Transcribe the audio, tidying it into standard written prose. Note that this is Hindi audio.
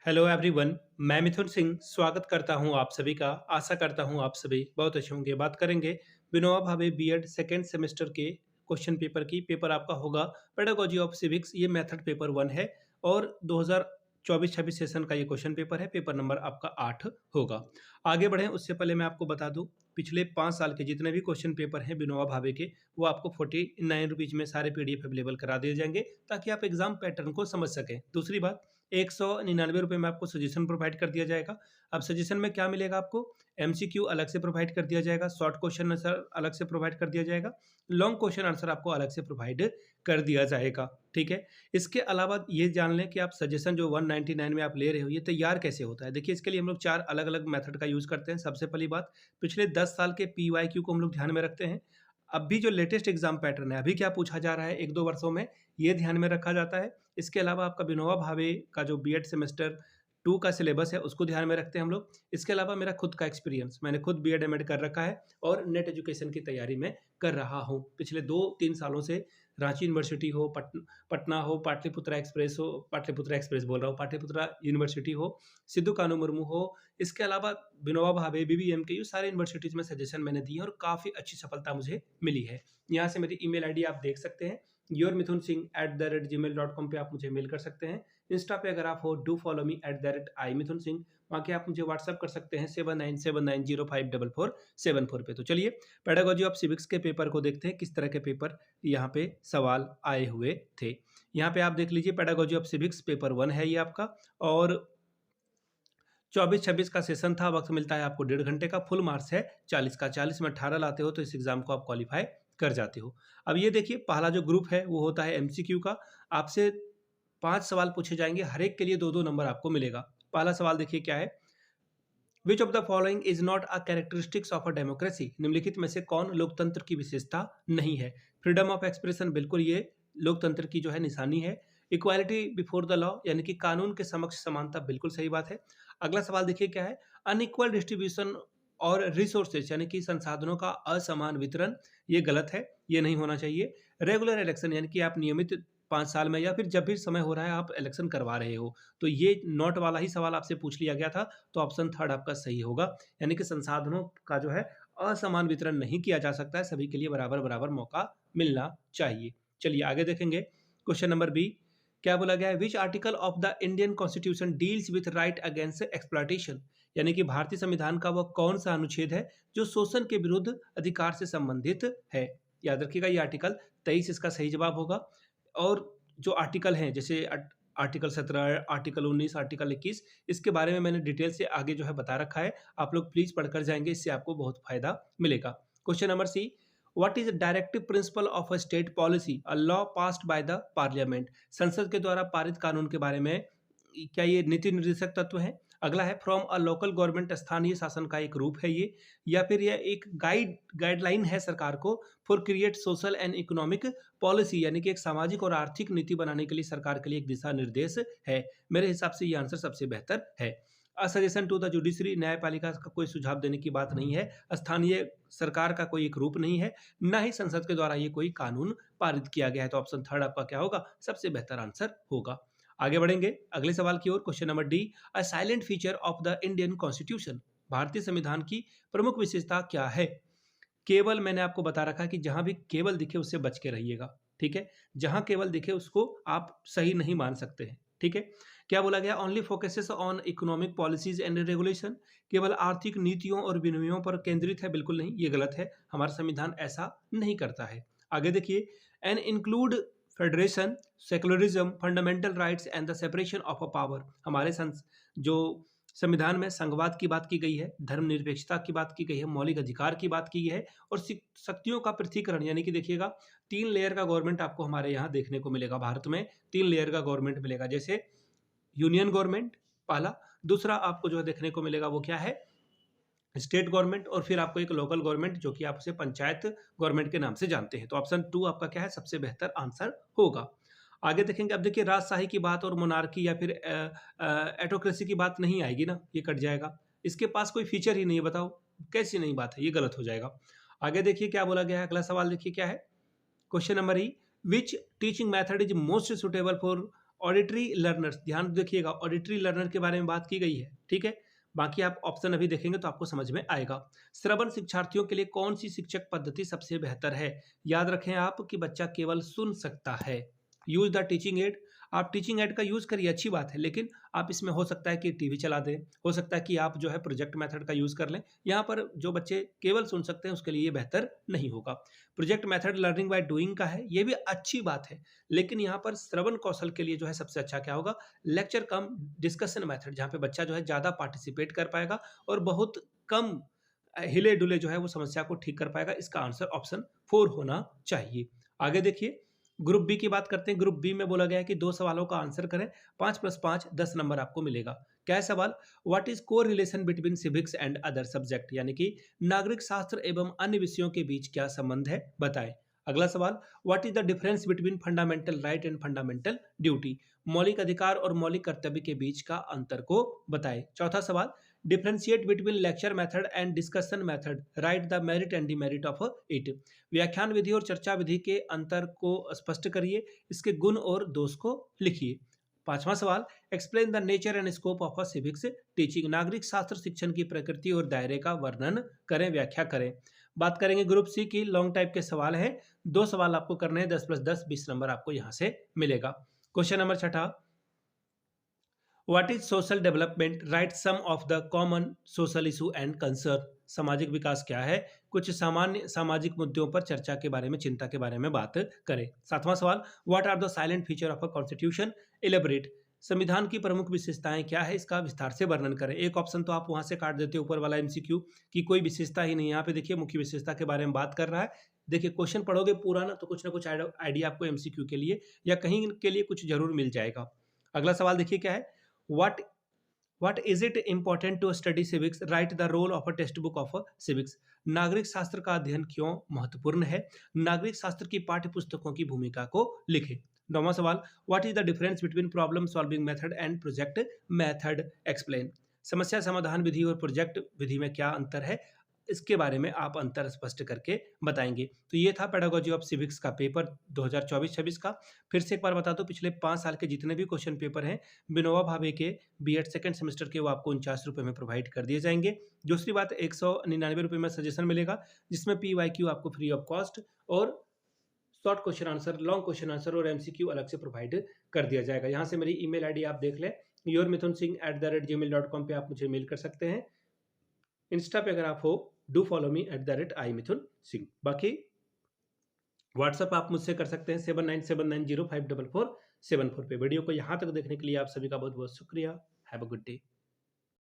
Hello everyone. मैं मिथुन सिंह स्वागत करता हूं आप सभी का। आशा करता हूं आप सभी बहुत अच्छे होंगे। बात करेंगे Vinoba Bhave BEd second semester के क्वेश्चन पेपर की। पेपर आपका होगा पेडागोजी ऑफ सिविक्स। ये मेथड पेपर 1 है और 2024-26 सेशन का ये क्वेश्चन पेपर है। पेपर नंबर आपका 8 होगा। आगे बढ़ें उससे पहले मैं आपको बता दूं, पिछले 5 साल के जितने भी क्वेश्चन पेपर हैं विनोबा भावे के, वो आपको 49 रुपीज़ में सारे पीडीएफ अवेलेबल करा दिए जाएंगे ताकि आप एग्जाम पैटर्न को समझ सकें। दूसरी बात, 199 रुपये में आपको सजेशन प्रोवाइड कर दिया जाएगा। अब सजेशन में क्या मिलेगा आपको? एमसीक्यू अलग से प्रोवाइड कर दिया जाएगा, शॉर्ट क्वेश्चन आंसर अलग से प्रोवाइड कर दिया जाएगा, लॉन्ग क्वेश्चन आंसर आपको अलग से प्रोवाइड कर दिया जाएगा। ठीक है। इसके अलावा ये जान लें कि आप सजेशन जो 199 में आप ले रहे हो ये तैयार कैसे होता है। देखिए, इसके लिए हम लोग 4 अलग अलग मेथड का यूज़ करते हैं। सबसे पहली बात, पिछले 10 साल के पीवाईक्यू को हम लोग ध्यान में रखते हैं। अब भी जो लेटेस्ट एग्जाम पैटर्न है, अभी क्या पूछा जा रहा है 1-2 वर्षों में, ये ध्यान में रखा जाता है। इसके अलावा आपका विनोबा भावे का जो बीएड सेमेस्टर 2 का सिलेबस है उसको ध्यान में रखते हैं हम लोग। इसके अलावा मेरा खुद का एक्सपीरियंस, मैंने खुद बीएड एमएड कर रखा है और नेट एजुकेशन की तैयारी में कर रहा हूँ पिछले 2-3 सालों से। रांची यूनिवर्सिटी हो, पटना हो, पाटलिपुत्रा एक्सप्रेस बोल रहा हूँ, पाटलिपुत्रा यूनिवर्सिटी हो, सिद्धू कानू मुर्मू हो, इसके अलावा विनोबा भावे, बीबीएमकेयू, सारे यूनिवर्सिटीज़ में सजेशन मैंने दिए और काफ़ी अच्छी सफलता मुझे मिली है। यहाँ से मेरी ईमेल आईडी आप देख सकते हैं, yourmithunsingh@gmail.com पे आप मुझे मेल कर सकते हैं। इंस्टा पे अगर आप हो, डू फॉलो मी @imithunsingh। वहाँ के आप मुझे व्हाट्सअप कर सकते हैं 7979054474 पे। तो चलिए पेडागोजी ऑफ सिविक्स के पेपर को देखते हैं, किस तरह के पेपर यहाँ पे सवाल आए हुए थे। यहाँ पे आप देख लीजिए, पेडागोजी ऑफ सिविक्स पेपर 1 है ये आपका और 24-26 का सेशन था। वक्त मिलता है आपको 1.5 घंटे का। फुल मार्क्स है 40 का। 40 में 18 लाते हो तो इस एग्जाम को आप क्वालिफाई कर जाते हो। अब ये देखिए, पहला जो ग्रुप है वो होता है एमसीक्यू का। आपसे 5 सवाल पूछे जाएंगे, हर एक के लिए 2-2 नंबर आपको मिलेगा। पहला सवाल देखिए क्या है, which of the following is not a characteristics of a democracy. निम्नलिखित में से कौन लोकतंत्र की विशेषता नहीं है? फ्रीडम ऑफ एक्सप्रेशन, बिल्कुल ये लोकतंत्र की जो है निशानी है। इक्वालिटी बिफोर द लॉ, यानी कि कानून के समक्ष समानता, बिल्कुल सही बात है। अगला सवाल देखिए क्या है, अनइक्वल डिस्ट्रीब्यूशन और रिसोर्सेज, यानी कि संसाधनों का असमान वितरण, ये गलत है, ये नहीं होना चाहिए। रेगुलर इलेक्शन, यानी कि आप नियमित 5 साल में या फिर जब भी समय हो रहा है आप इलेक्शन करवा रहे हो, तो ये नॉट वाला ही सवाल आपसे पूछ लिया गया था, तो ऑप्शन थर्ड आपका सही होगा। यानी कि संसाधनों का जो है असमान वितरण नहीं किया जा सकता है, सभी के लिए बराबर बराबर मौका मिलना चाहिए। चलिए आगे देखेंगे। क्वेश्चन नंबर बी, क्या बोला गया है, which article of the Indian constitution deals with right against exploitation. यानी कि भारतीय संविधान का वह कौन सा अनुच्छेद है जो शोषण के विरुद्ध अधिकार से संबंधित है? याद रखिएगा, ये आर्टिकल 23 इसका सही जवाब होगा। और जो आर्टिकल हैं, जैसे आर्टिकल 17, आर्टिकल 19, आर्टिकल 21, इसके बारे में मैंने डिटेल से आगे जो है बता रखा है। आप लोग प्लीज पढ़कर जाएंगे, इससे आपको बहुत फायदा मिलेगा। Question number C, what is directive principle of a state policy, a law passed by the parliament. संसद के द्वारा पारित कानून के बारे में क्या ये नीति निर्देशक तत्व है? अगला है, फ्रॉम अ लोकल गवर्नमेंट, स्थानीय शासन का एक रूप है ये, या फिर यह एक गाइडलाइन है सरकार को for create social and economic policy, यानी कि एक सामाजिक और आर्थिक नीति बनाने के लिए सरकार के लिए एक दिशा निर्देश है। मेरे हिसाब से ये आंसर सबसे बेहतर है। A suggestion to the judiciary, न्यायपालिका का कोई सुझाव देने की बात नहीं है। स्थानीय सरकार का कोई एक रूप नहीं है, ना ही संसद के द्वारा ये कोई कानून पारित किया गया है। तो ऑप्शन थर्ड आपका क्या होगा? सबसे बेहतर आंसर होगा। आगे बढ़ेंगे अगले सवाल की ओर। Question number D, a silent feature of the Indian constitution. भारतीय संविधान की प्रमुख विशेषता क्या है? केवल, मैंने आपको बता रखा है कि जहां भी केवल दिखे उससे बच के रहिएगा। ठीक है, जहां केवल दिखे उसको आप सही नहीं मान सकते हैं। ठीक है, क्या बोला गया, only focuses on economic policies and regulation. केवल आर्थिक नीतियों और विनियमों पर केंद्रित है, बिल्कुल नहीं, ये गलत है, हमारा संविधान ऐसा नहीं करता है। आगे देखिए, an include federation, secularism, fundamental rights and the separation of a power. हमारे जो संविधान में संघवाद की बात की गई है, धर्मनिरपेक्षता की बात की गई है, मौलिक अधिकार की बात की है, और शक्तियों का पृथकीकरण, यानी कि देखिएगा 3 लेयर का गवर्नमेंट आपको हमारे यहाँ देखने को मिलेगा। भारत में 3 लेयर का गवर्नमेंट मिलेगा, जैसे यूनियन गवर्नमेंट पहला, दूसरा आपको जो है देखने को मिलेगा वो क्या है, स्टेट गवर्नमेंट, और फिर आपको एक लोकल गवर्नमेंट जो कि आप उसे पंचायत गवर्नमेंट के नाम से जानते हैं। तो ऑप्शन 2 आपका क्या है? सबसे बेहतर आंसर होगा। आगे देखेंगे, अब देखिए राजशाही की बात और मोनार्की या फिर एटोक्रेसी की बात नहीं आएगी ना, ये कट जाएगा। इसके पास कोई फीचर ही नहीं है, बताओ कैसी नई बात है, ये गलत हो जाएगा। आगे देखिए क्या बोला गया है, अगला सवाल देखिए क्या है। Question number E, which teaching method is most suitable for auditory learners, ध्यान देखिएगा ऑडिटरी लर्नर के बारे में बात की गई है, ठीक है। बाकी आप ऑप्शन अभी देखेंगे तो आपको समझ में आएगा। श्रवण शिक्षार्थियों के लिए कौन सी शिक्षक पद्धति सबसे बेहतर है? याद रखें आप कि बच्चा केवल सुन सकता है। यूज द टीचिंग एड, आप टीचिंग एड का यूज करिए, अच्छी बात है, लेकिन आप इसमें हो सकता है कि टीवी चला दें, हो सकता है कि आप जो है प्रोजेक्ट मेथड का यूज कर लें। यहाँ पर जो बच्चे केवल सुन सकते हैं उसके लिए ये बेहतर नहीं होगा। Project method learning by doing का है, ये भी अच्छी बात है, लेकिन यहाँ पर श्रवण कौशल के लिए जो है सबसे अच्छा क्या होगा? लेक्चर कम डिस्कशन मेथड, जहाँ पे बच्चा जो है ज़्यादा पार्टिसिपेट कर पाएगा और बहुत कम हिले डुले जो है वो समस्या को ठीक कर पाएगा। इसका आंसर ऑप्शन 4 होना चाहिए। आगे देखिए, ग्रुप बी की बात करते हैं। ग्रुप बी में बोला गया है कि 2 सवालों का आंसर करें, 5 + 5 10 नंबर आपको मिलेगा। क्या है सवाल? What is core relation between civics and other subject, यानी कि नागरिक शास्त्र एवं अन्य विषयों के बीच क्या संबंध है, बताएं। अगला सवाल, what is the difference between fundamental right and fundamental duty, मौलिक अधिकार और मौलिक कर्तव्य के बीच का अंतर को बताएं। चौथा सवाल, differentiate between lecture method and discussion method, right the merit and demerit of it, व्याख्यान विधि और चर्चा विधि के अंतर को स्पष्ट करिए, इसके गुण और दोष को लिखिए। पांचवा सवाल, explain the nature and scope of a civics teaching, नागरिक शास्त्र शिक्षण की प्रकृति और दायरे का वर्णन करें, व्याख्या करें। बात करेंगे ग्रुप सी की, लॉन्ग टाइप के सवाल हैं, 2 सवाल आपको करने हैं, 10 + 10 20 नंबर आपको यहां से मिलेगा। क्वेश्चन नंबर छठा, what is social development, write some of the common social issue and concern, सामाजिक विकास क्या है, कुछ सामान्य सामाजिक मुद्दों पर चर्चा के बारे में, चिंता के बारे में बात करें। सातवां सवाल, what are the salient feature of a constitution, elaborate, संविधान की प्रमुख विशेषताएं क्या है, इसका विस्तार से वर्णन करें। एक ऑप्शन तो आप वहां से काट देते हो, ऊपर वाला एमसीक्यू की कोई विशेषता ही नहीं। यहाँ पे देखिए मुख्य विशेषता के बारे में बात कर रहा है। देखिए क्वेश्चन पढ़ोगे पूरा ना, तो कुछ ना कुछ आइडिया आपको एमसीक्यू के लिए या कहीं के लिए कुछ जरूर मिल जाएगा। अगला सवाल देखिए क्या है, what What is it important to study civics? Write the role of a textbook of a civics. नागरिक शास्त्र का अध्ययन क्यों महत्वपूर्ण है? नागरिक शास्त्र की पाठ्य पुस्तकों की भूमिका को लिखें। नौवां सवाल, What is the difference between problem solving method and project method? Explain. समस्या समाधान विधि और प्रोजेक्ट विधि में क्या अंतर है, इसके बारे में आप अंतर स्पष्ट करके बताएंगे। तो ये था पेडागोजी ऑफ सिविक्स का पेपर 2024-26 का। फिर से एक बार बता दो, पिछले 5 साल के जितने भी क्वेश्चन पेपर हैं विनोबा भावे के बीएड सेकंड सेमेस्टर के, वो आपको 49 रुपये में प्रोवाइड कर दिए जाएंगे। दूसरी बात, 199 रुपये में सजेशन मिलेगा, जिसमें PYQ आपको फ्री ऑफ कॉस्ट और short question answer, long question answer और MCQ अलग से प्रोवाइड कर दिया जाएगा। यहाँ से मेरी ईमेल आईडी आप देख लें, yourmithunsingh@gmail.com पे आप मुझे मेल कर सकते हैं। इंस्टा पे अगर आप हो, डू फॉलो मी @imithunsingh। बाकी व्हाट्सअप आप मुझसे कर सकते हैं 7979054474 पे। वीडियो को यहाँ तक देखने के लिए आप सभी का बहुत बहुत शुक्रिया। Have a good day.